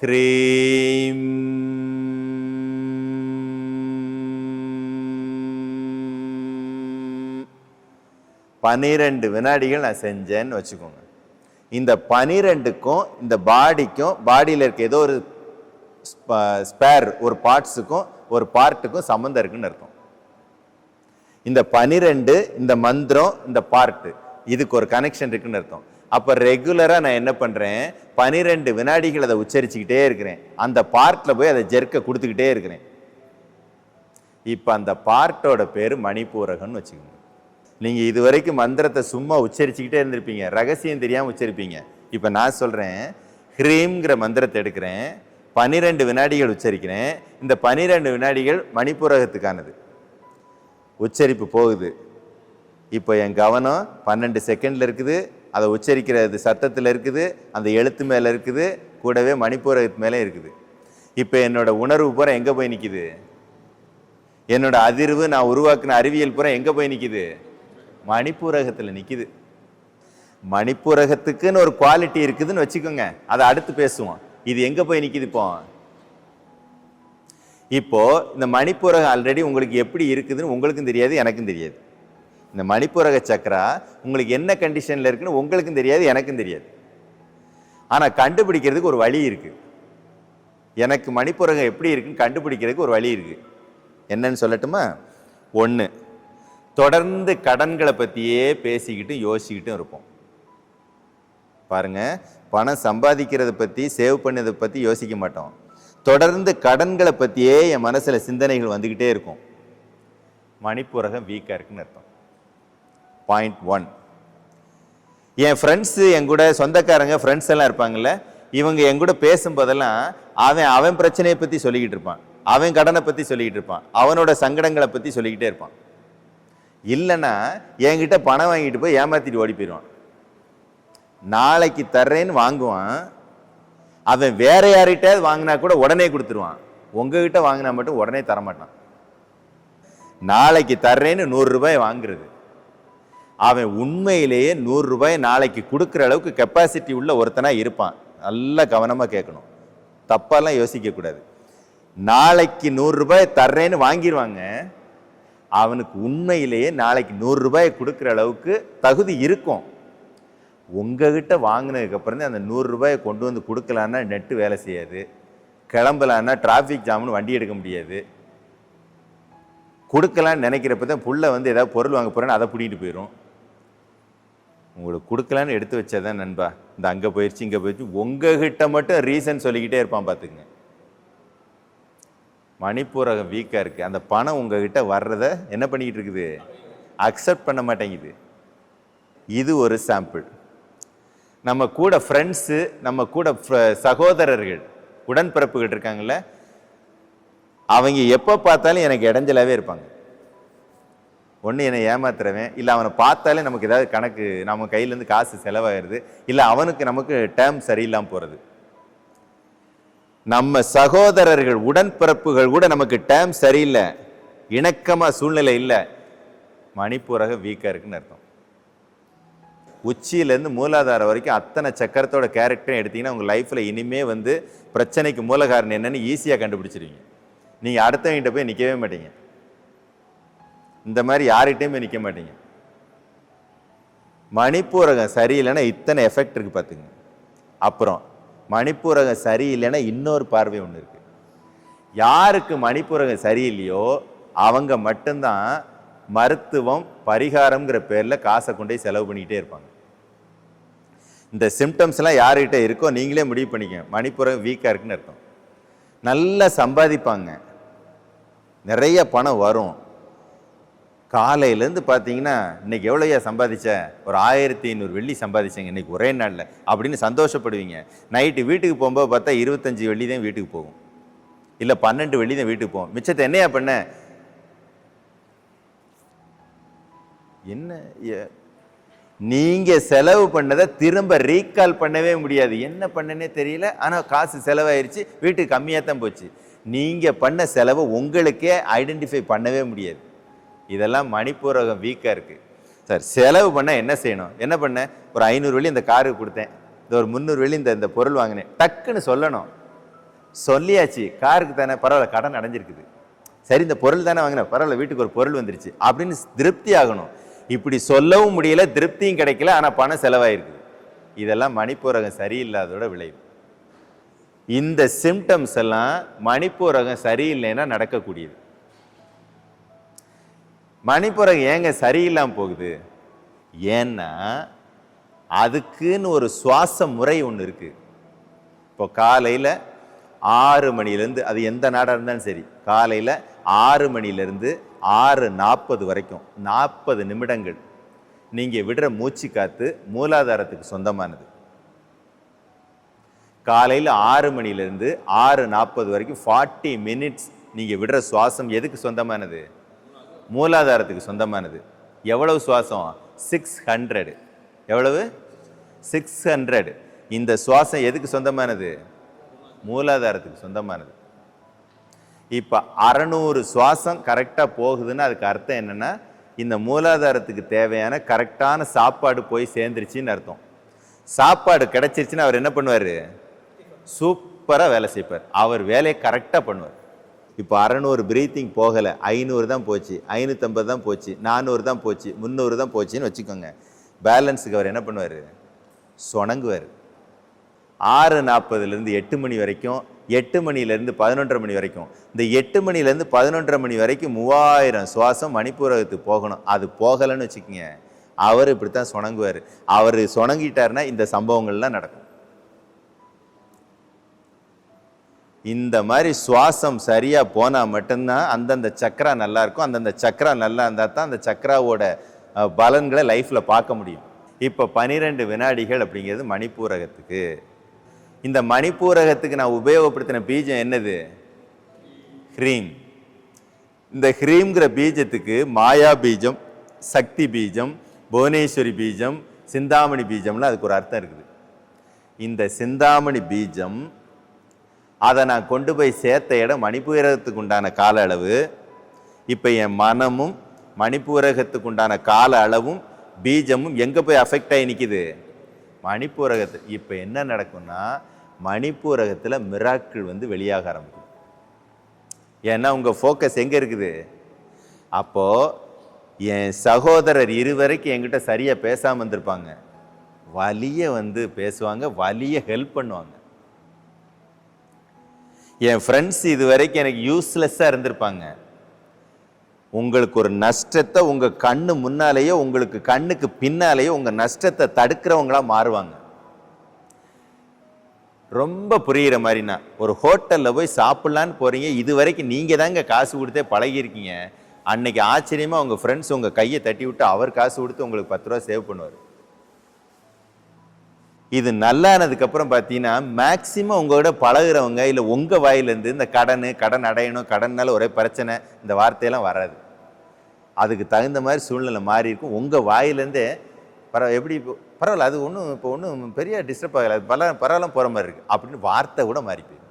ஹ்ரீம். 12 வினாடிகள் நான் செஞ்சேன்னு வச்சுக்கோங்க. இந்த 12க்கும் இந்த பாடிக்கும், பாடியில் இருக்க ஏதோ ஒரு ஸ்பேர் ஒரு பார்ட்ஸுக்கும் ஒரு பார்ட்டுக்கும் சம்மந்தம் இருக்குன்னு அர்த்தம். இந்த 12 இந்த மந்திரம் இந்த பார்ட்டு இதுக்கு ஒரு கனெக்ஷன் இருக்குன்னு அர்த்தம். அப்ப ரெகுலரா நான் என்ன பண்றேன், 12 வினாடிகள் அதை உச்சரிச்சுக்கிட்டே இருக்கிறேன். அந்த பார்ட்ல போய் அதை ஜெர்க்க கொடுத்துக்கிட்டே இருக்கிறேன். இப்ப அந்த பார்ட்டோட பேரு மணிப்பூரகம்னு வச்சுக்கோங்க. நீங்க இதுவரைக்கும் மந்திரத்தை சும்மா உச்சரிச்சுக்கிட்டே இருந்திருப்பீங்க, ரகசியம் தெரியாம உச்சரிப்பீங்க. இப்ப நான் சொல்றேன், ஹ்ரீம்ங்கிற மந்திரத்தை எடுக்கிறேன், 12 வினாடிகள் உச்சரிக்கிறேன். இந்த 12 வினாடிகள் மணிப்பூரகத்துக்கானது. உச்சரிப்பு போகுது. இப்போ என் கவனம் 12 செகண்ட்ல இருக்குது, அதை உச்சரிக்கிறது சத்தத்தில் இருக்குது, அந்த எழுத்து மேலே இருக்குது, கூடவே மணிப்பூரகத்து மேலே இருக்குது. இப்போ என்னோட உணர்வு பூரா எங்கே போய் நிற்கிது? என்னோட அதிர்வு, நான் உருவாக்குன அறிவியல் பூரா எங்கே போய் நிற்கிது? மணிப்பூரகத்தில் நிற்கிது. மணிப்பூரகத்துக்குன்னு ஒரு குவாலிட்டி இருக்குதுன்னு வச்சுக்கோங்க, அதை அடுத்து பேசுவோம். இது எங்கே போய் நிற்கிது? இப்போ இந்த மணிப்பூரகம் ஆல்ரெடி உங்களுக்கு எப்படி இருக்குதுன்னு உங்களுக்கும் தெரியாது, எனக்கும் தெரியாது. இந்த மணிப்பூரக சக்கரா உங்களுக்கு என்ன கண்டிஷன்ல இருக்குன்னு உங்களுக்கும் தெரியாது, எனக்கும் தெரியாது. ஆனா கண்டுபிடிக்கிறதுக்கு ஒரு வழி இருக்கு. எனக்கு மணிப்பூரகம் எப்படி இருக்குன்னு கண்டுபிடிக்கிறதுக்கு ஒரு வழி இருக்கு. என்னன்னு சொல்லட்டுமா? 1, தொடர்ந்து கடன்களை பத்தியே பேசிக்கிட்டும் யோசிக்கிட்டும் இருப்போம். பாருங்க, பணம் சம்பாதிக்கிறத பத்தி, சேவ் பண்ணதை பத்தி யோசிக்க மாட்டோம். தொடர்ந்து கடன்களை பத்தியே என் மனசுல சிந்தனைகள் வந்துகிட்டே இருக்கும். மணிப்பூரகம் வீக்கா இருக்குன்னு அர்த்தம். பாயிண்ட் 1. என் ஃப்ரெண்ட்ஸ், என் கூட சொந்தக்காரங்க ஃப்ரெண்ட்ஸ் எல்லாம் இருப்பாங்கல்ல, இவங்க என் கூட பேசும்போதெல்லாம் அவன் பிரச்சனையை பத்தி சொல்லிக்கிட்டு இருப்பான், அவன் கடனை பத்தி சொல்லிக்கிட்டு இருப்பான், அவனோட சங்கடங்களை பத்தி சொல்லிக்கிட்டே இருப்பான். இல்லைன்னா என்கிட்ட பணம் வாங்கிட்டு போய் ஏமாத்திட்டு ஓடி போயிடுவான். நாளைக்கு தர்றேன்னு வாங்குவான், அவன் வேற யார்கிட்ட வாங்கினா கூட உடனே கொடுத்துருவான். உங்ககிட்ட வாங்கினா மட்டும் உடனே தரமாட்டான். நாளைக்கு தர்றேன்னு 100 ரூபாய் வாங்குறது, அவன் உண்மையிலேயே 100 ரூபாய் நாளைக்கு கொடுக்குற அளவுக்கு கெப்பாசிட்டி உள்ள ஒருத்தனா இருப்பான். நல்லா கவனமா கேட்கணும், தப்பாலாம் யோசிக்க கூடாது. நாளைக்கு 100 ரூபாய் தர்றேன்னு வாங்கிடுவாங்க, அவனுக்கு உண்மையிலேயே நாளைக்கு 100 ரூபாய் கொடுக்குற அளவுக்கு தகுதி இருக்கும். உங்ககிட்ட வாங்கினதுக்கு அப்புறம் தான் அந்த 100 ரூபாயை கொண்டு வந்து கொடுக்கலான்னா நெட்டு வேலை செய்யாது, கிளம்பலான்னா டிராஃபிக் ஜாம்னு வண்டி எடுக்க முடியாது. கொடுக்கலான்னு நினைக்கிறப்ப தான் புள்ள வந்து ஏதாவது பொருள் வாங்க போறேன்னு அதை பிடிக்கிட்டு போயிடும். உங்களுக்கு கொடுக்கலான்னு எடுத்து வச்சதான் நண்பா, இந்த அங்கே போயிடுச்சு இங்கே போயிடுச்சு, உங்ககிட்ட மட்டும் ரீசன் சொல்லிக்கிட்டே இருப்பான். பார்த்துக்குங்க, மணிப்பூரகம் வீக்கா இருக்கு. அந்த பணம் உங்ககிட்ட வர்றத என்ன பண்ணிக்கிட்டு இருக்குது? அக்செப்ட் பண்ண மாட்டேங்குது. இது ஒரு சாம்பிள். நம்ம கூட ஃப்ரெண்ட்ஸு, நம்ம கூட சகோதரர்கள், உடன்பிறப்புகள் இருக்காங்கல்ல, அவங்க எப்போ பார்த்தாலும் எனக்கு இடைஞ்சலாவே இருப்பாங்க. ஒன்று என்னை ஏமாத்துறவன், இல்லை அவனை பார்த்தாலே நமக்கு ஏதாவது கணக்கு, நம்ம கையிலேருந்து காசு செலவாகிடுது, இல்லை அவனுக்கு நமக்கு டேர்ம் சரியில்லாமல் போகிறது. நம்ம சகோதரர்கள், உடன்பிறப்புகள் கூட நமக்கு டேர்ம் சரியில்லை, இணக்கமாக சூழ்நிலை இல்லை, மணிப்பூரகம் வீக்காக இருக்குன்னு அர்த்தம். உச்சியிலேருந்து மூலாதாரம் வரைக்கும் அத்தனை சக்கரத்தோட கேரக்டரும் எடுத்தீங்கன்னா உங்கள் லைஃப்பில் இனிமே வந்து பிரச்சனைக்கு மூல காரணம் என்னன்னு ஈஸியாக கண்டுபிடிச்சிருவீங்க. நீங்கள் அடுத்தவங்கிட்ட போய் நிற்கவே மாட்டீங்க, இந்த மாதிரி யார்கிட்டையும் போய் நிற்க மாட்டீங்க. மணிப்பூரகம் சரியில்லைன்னா இத்தனை எஃபெக்ட் இருக்குது பார்த்துங்க. அப்புறம் மணிப்பூரகம் சரியில்லைன்னா இன்னொரு பார்வை ஒன்று இருக்குது. யாருக்கு மணிப்பூரகம் சரியில்லையோ அவங்க மட்டும்தான் மருத்துவம் பரிகாரம்ங்கிற பேரில் காசை கொண்டு போய் செலவு பண்ணிக்கிட்டே இருப்பாங்க. இந்த சிம்டம்ஸ்லாம் யார்கிட்ட இருக்கோ நீங்களே முடிவு பண்ணிக்க, மணிப்பூரகம் வீக்காக இருக்குன்னு அர்த்தம். நல்லா சம்பாதிப்பாங்க, நிறைய பணம் வரும். காலையிலேருந்து பார்த்தீங்கன்னா இன்னைக்கு எவ்வளோயா சம்பாதிச்ச? ஒரு 1500 வெள்ளி சம்பாதிச்சேங்க இன்னைக்கு ஒரே நாளில் அப்படின்னு சந்தோஷப்படுவீங்க. நைட்டு வீட்டுக்கு போகும்போது பார்த்தா 25 வெள்ளி தான் வீட்டுக்கு போகும், இல்லை 12 வெள்ளி தான் வீட்டுக்கு போகும். மிச்சத்தை என்னையா பண்ண? என்ன, நீங்க செலவு பண்ணதை திரும்ப ரீகால் பண்ணவே முடியாது. என்ன பண்ணனே தெரியல, ஆனால் காசு செலவாயிருச்சு, வீட்டுக்கு கம்மியாக தான் போச்சு. நீங்க பண்ண செலவை உங்களுக்கே ஐடென்டிஃபை பண்ணவே முடியாது. இதெல்லாம் மணிப்பூரகம் வீக்காக இருக்கு. சார் செலவு பண்ண என்ன செய்யணும்? என்ன பண்ண? ஒரு 500 வெள்ளி இந்த காருக்கு கொடுத்தேன், இந்த ஒரு 300 வெள்ளி இந்த பொருள் வாங்கினேன், டக்குன்னு சொல்லணும். சொல்லியாச்சு, காருக்கு தானே, பரவாயில்ல, கடன் அடைஞ்சிருக்குது, சரி இந்த பொருள் தானே வாங்கின, பரவாயில்ல, வீட்டுக்கு ஒரு பொருள் வந்துருச்சு அப்படின்னு திருப்தி ஆகணும். இப்படி சொல்லவும் முடியல, திருப்தியும் கிடைக்கல, ஆனா பணம் செலவாயிருக்கு. இதெல்லாம் மணிப்பூரகம் சரியில்லாதோட விளைவு. இந்த சிம்டம்ஸ் எல்லாம் மணிப்பூரகம் சரியில்லைன்னா நடக்கக்கூடியது. மணிப்பூரகம் ஏங்க சரியில்லாம போகுது? ஏன்னா அதுக்குன்னு ஒரு சுவாச முறை ஒன்று இருக்கு. இப்போ காலையில் 6 மணிலேருந்து, அது எந்த நாடாக இருந்தாலும் சரி, காலையில் 6 மணிலேருந்து 6:40 வரைக்கும் 40 நிமிடங்கள் நீங்கள் விடுற மூச்சு காத்து மூலாதாரத்துக்கு சொந்தமானது. காலையில் 6 மணிலேருந்து 6:40 வரைக்கும் 40 மினிட்ஸ் நீங்கள் விடுற சுவாசம் எதுக்கு சொந்தமானது? மூலாதாரத்துக்கு சொந்தமானது. எவ்வளவு சுவாசம்? 600. எவ்வளவு? 600. இந்த சுவாசம் எதுக்கு சொந்தமானது? மூலாதாரத்துக்கு சொந்தமானது. இப்போ 600 சுவாசம் கரெக்டாக போகுதுன்னு அதுக்கு அர்த்தம் என்னன்னா, இந்த மூலாதாரத்துக்கு தேவையான கரெக்டான சாப்பாடு போய் சேர்ந்துருச்சின்னு அர்த்தம். சாப்பாடு கிடைச்சிருச்சுன்னா அவர் என்ன பண்ணுவார்? சூப்பராக வேலை செய்வார். அவர் வேலையை கரெக்டாக பண்ணுவார். இப்போ 600 பிரீத்திங் போகலை, 500 தான் போச்சு, 550 தான் போச்சு, 400 தான் போச்சு, 300 தான் போச்சுன்னு வச்சுக்கோங்க. பேலன்ஸுக்கு அவர் என்ன பண்ணுவார்? சொணங்குவார். 6:40 8 மணி வரைக்கும், 8 மணிலேருந்து 11:30 மணி வரைக்கும், இந்த 8 மணிலேருந்து 11:30 மணி வரைக்கும் 3000 சுவாசம் மணிப்பூரகத்துக்கு போகணும். அது போகலைன்னு வச்சுக்கோங்க, அவர் இப்படித்தான் சொணங்குவார். அவர் சொணங்கிட்டாருன்னா இந்த சம்பவங்கள்லாம் நடக்கும். இந்த மாதிரி சுவாசம் சரியாக போனால் மட்டும்தான் அந்தந்த சக்கரா நல்லா இருக்கும். அந்தந்த சக்கரா நல்லா இருந்தால் தான் அந்த சக்கராவோட பலன்களை லைஃப்பில் பார்க்க முடியும். இப்போ 12 வினாடிகள் அப்படிங்கிறது மணிப்பூரகத்துக்கு. இந்த மணிப்பூரகத்துக்கு நான் உபயோகப்படுத்தின பீஜம் என்னது? ஹ்ரீம். இந்த ஹ்ரீம்ங்கிற பீஜத்துக்கு மாயா பீஜம், சக்தி பீஜம், புவனேஸ்வரி பீஜம், சிந்தாமணி பீஜம்லாம் அதுக்கு ஒரு அர்த்தம் இருக்குது. இந்த சிந்தாமணி பீஜம் அதை நான் கொண்டு போய் சேர்த்த இடம் மணிப்பூரகத்துக்கு உண்டான கால அளவு. இப்போ என் மனமும் மணிப்பூரகத்துக்கு உண்டான கால அளவும் பீஜமும் எங்கே போய் அஃபெக்ட் ஆகி நிற்கிது? மணிப்பூரகத்து. இப்போ என்ன நடக்கும்னா, மணிப்பூரகத்தில் மிராக்கிள் வந்து வெளியாக ஆரம்பிக்கும். ஏன்னா உங்கள் ஃபோக்கஸ் எங்கே இருக்குது? அப்போது என் சகோதரர் இதுவரைக்கும் என்கிட்ட சரியாக பேசாமல் இருந்திருப்பாங்க, வலியை வந்து பேசுவாங்க, வலியை ஹெல்ப் பண்ணுவாங்க. என் ஃப்ரெண்ட்ஸ் இது வரைக்கும் எனக்கு யூஸ்லெஸ்ஸாக இருந்திருப்பாங்க, உங்களுக்கு ஒரு நஷ்டத்தை உங்கள் கண்ணு முன்னாலேயோ உங்களுக்கு கண்ணுக்கு பின்னாலேயோ உங்கள் நஷ்டத்தை தடுக்கிறவங்களாக மாறுவாங்க. ரொம்ப புரிகிற மாதிரினா, ஒரு ஹோட்டலில் போய் சாப்பிட்லான்னு போகிறீங்க, இது வரைக்கும் நீங்கள் தாங்க காசு கொடுத்தே பழகிருக்கீங்க, அன்னைக்கு ஆச்சரியமாக உங்கள் ஃப்ரெண்ட்ஸ் உங்கள் கையை தட்டி விட்டு அவர் காசு கொடுத்து உங்களுக்கு 10 ரூபா சேவ் பண்ணுவார். இது நல்லானதுக்கப்புறம் பார்த்தீங்கன்னா மேக்சிமம் உங்களோட பழகிறவங்க இல்லை உங்கள் வாயிலேருந்து இந்த கடன் அடையணும், கடன்னால ஒரே பிரச்சனை, இந்த வார்த்தையெல்லாம் வராது. அதுக்கு தகுந்த மாதிரி சூழ்நிலை மாறி இருக்கும். உங்கள் வாயிலேருந்தே எப்படி பரவாயில்ல, அது இப்போ ஒன்றும் பெரிய டிஸ்டர்ப் ஆகலை, பரவாயில்ல போகிற மாதிரி இருக்குது அப்படின்னு வார்த்தை கூட மாறி போயிடும்.